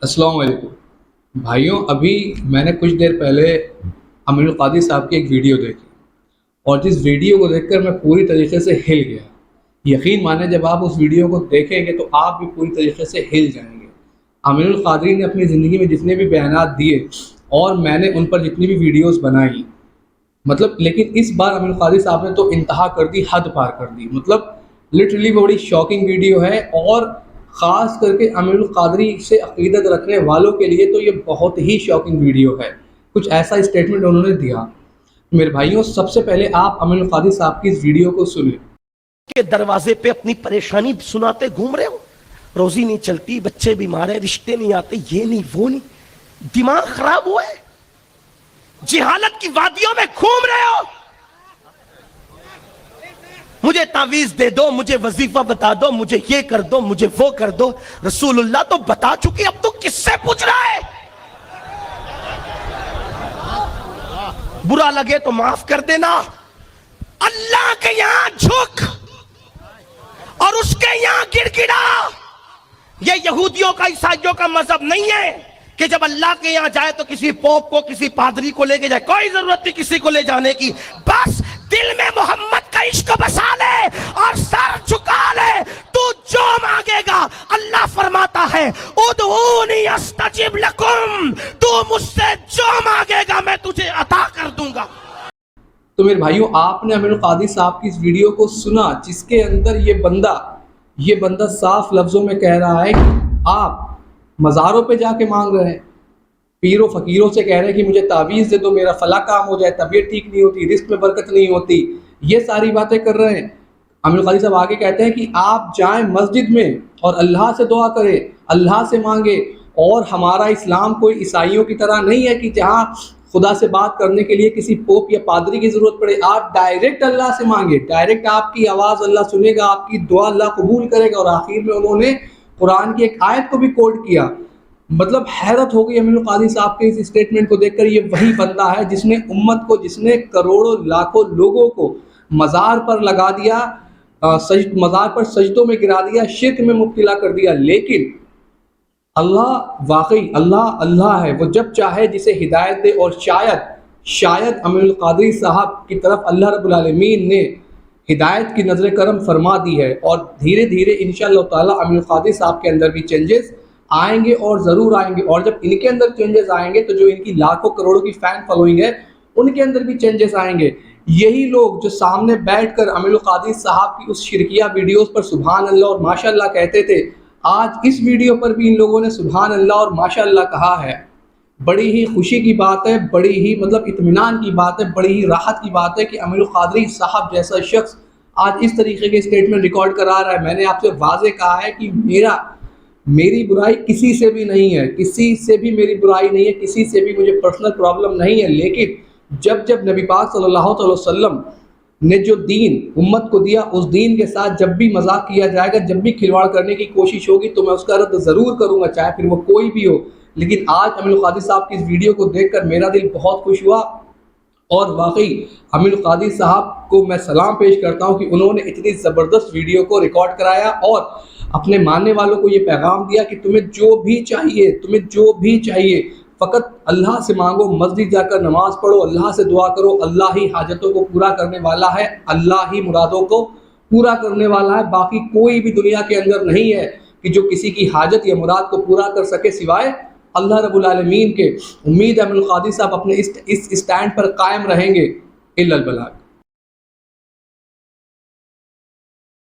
السلام علیکم بھائیوں، ابھی میں نے کچھ دیر پہلے امین القادری صاحب کی ایک ویڈیو دیکھی اور جس ویڈیو کو دیکھ کر میں پوری طریقے سے ہل گیا۔ یقین مانیں جب آپ اس ویڈیو کو دیکھیں گے تو آپ بھی پوری طریقے سے ہل جائیں گے۔ امین القادری نے اپنی زندگی میں جتنے بھی بیانات دیے اور میں نے ان پر جتنی بھی ویڈیوز بنائی، لیکن اس بار امین القادری صاحب نے تو انتہا کر دی، حد پار کر دی۔ لٹرلی بڑی شاکنگ ویڈیو ہے، اور خاص کر کے امین القادری سے عقیدت رکھنے والوں کے لیے تو یہ بہت ہی شاکنگ ویڈیو ہے۔ کچھ ایسا اسٹیٹمنٹ انہوں نے دیا۔ میرے بھائیوں، سب سے پہلے آپ امین القادری صاحب کی اس ویڈیو کو سنیں۔ کے دروازے پہ اپنی پریشانی سناتے گھوم رہے ہو، روزی نہیں چلتی، بچے بیمار ہیں، رشتے نہیں آتے، یہ نہیں وہ نہیں، دماغ خراب ہوا ہے، جہالت کی وادیوں میں گھوم رہے ہو۔ مجھے تعویذ دے دو، مجھے وظیفہ بتا دو، مجھے یہ کر دو، مجھے وہ کر دو۔ رسول اللہ تو بتا چکی، اب تو کس سے پوچھ رہا ہے؟ برا لگے تو معاف کر دینا۔ اللہ کے یہاں جھک اور اس کے یہاں گڑ گڑا۔ یہ یہودیوں کا، عیسائیوں کا مذہب نہیں ہے کہ جب اللہ کے یہاں جائے تو کسی پوپ کو، کسی پادری کو لے کے جائے۔ کوئی ضرورت نہیں کسی کو لے جانے کی، بس دل میں محمد کا عشق بسا لے اور سر جھکا لے۔ تو جو مانگے گا، اللہ فرماتا ہے ادعونی استجب لکم، تو مجھ سے جو مانگے گا میں تجھے عطا کر دوں گا۔ تو میرے بھائیوں، آپ نے امین القادری صاحب کی اس ویڈیو کو سنا جس کے اندر یہ بندہ صاف لفظوں میں کہہ رہا ہے کہ آپ مزاروں پہ جا کے مانگ رہے ہیں، پیر و فقیروں سے کہہ رہے ہیں کہ مجھے تعویذ دے دو، میرا فلاں کام ہو جائے، طبیعت ٹھیک نہیں ہوتی، رزق میں برکت نہیں ہوتی، یہ ساری باتیں کر رہے ہیں۔ امین القادری صاحب آگے کہتے ہیں کہ آپ جائیں مسجد میں اور اللہ سے دعا کریں، اللہ سے مانگے۔ اور ہمارا اسلام کوئی عیسائیوں کی طرح نہیں ہے کہ جہاں خدا سے بات کرنے کے لیے کسی پوپ یا پادری کی ضرورت پڑے۔ آپ ڈائریکٹ اللہ سے مانگے، ڈائریکٹ آپ کی آواز اللہ سنے گا، آپ کی دعا اللہ قبول کرے گا۔ اور آخر میں انہوں نے قرآن کی ایک آیت کو بھی کوٹ کیا۔ حیرت ہو گئی امین القادری صاحب کے اس اسٹیٹمنٹ کو دیکھ کر۔ یہ وہی بندہ ہے جس نے امت کو، جس نے کروڑوں لاکھوں لوگوں کو مزار پر لگا دیا، مزار پر سجدوں میں گرا دیا، شرک میں مبتلا کر دیا۔ لیکن اللہ واقعی اللہ ہے، وہ جب چاہے جسے ہدایت دے۔ اور شاید امین القادری صاحب کی طرف اللہ رب العالمین نے ہدایت کی نظر کرم فرما دی ہے، اور دھیرے دھیرے انشاءاللہ تعالی امین القادری صاحب کے اندر بھی چینجز آئیں گے، اور ضرور آئیں گے۔ اور جب ان کے اندر چینجز آئیں گے تو جو ان کی لاکھوں کروڑوں کی فین فالوئنگ ہے ان کے اندر بھی چینجز آئیں گے۔ یہی لوگ جو سامنے بیٹھ کر امین القادری صاحب کی اس شرکیہ ویڈیوز پر سبحان اللہ اور ماشاءاللہ کہتے تھے، آج اس ویڈیو پر بھی ان لوگوں نے سبحان اللہ اور ماشاءاللہ کہا ہے۔ بڑی ہی خوشی کی بات ہے، بڑی ہی اطمینان کی بات ہے، بڑی ہی راحت کی بات ہے کہ امین القادری صاحب جیسا شخص آج اس طریقے کے اسٹیٹمنٹ ریکارڈ کرا رہا ہے۔ میں نے آپ سے واضح کہا ہے کہ میری برائی کسی سے بھی نہیں ہے، کسی سے بھی میری برائی نہیں ہے، کسی سے بھی مجھے پرسنل پرابلم نہیں ہے۔ لیکن جب نبی پاک صلی اللہ علیہ وسلم نے جو دین امت کو دیا، اس دین کے ساتھ جب بھی مذاق کیا جائے گا، جب بھی کھلواڑ کرنے کی کوشش ہوگی تو میں اس کا رد ضرور کروں گا، چاہے پھر وہ کوئی بھی ہو۔ لیکن آج امین القادری صاحب کی اس ویڈیو کو دیکھ کر میرا دل بہت خوش ہوا، اور واقعی امین القادری صاحب کو میں سلام پیش کرتا ہوں کہ انہوں نے اتنی زبردست ویڈیو کو ریکارڈ کرایا اور اپنے ماننے والوں کو یہ پیغام دیا کہ تمہیں جو بھی چاہیے فقط اللہ سے مانگو، مسجد جا کر نماز پڑھو، اللہ سے دعا کرو، اللہ ہی حاجتوں کو پورا کرنے والا ہے، اللہ ہی مرادوں کو پورا کرنے والا ہے۔ باقی کوئی بھی دنیا کے اندر نہیں ہے کہ جو کسی کی حاجت یا مراد کو پورا کر سکے سوائے اللہ رب العالمین کے۔ امید ہے امین القادری صاحب اپنے اس اسٹینڈ پر قائم رہیں گے۔ الا البلاغ۔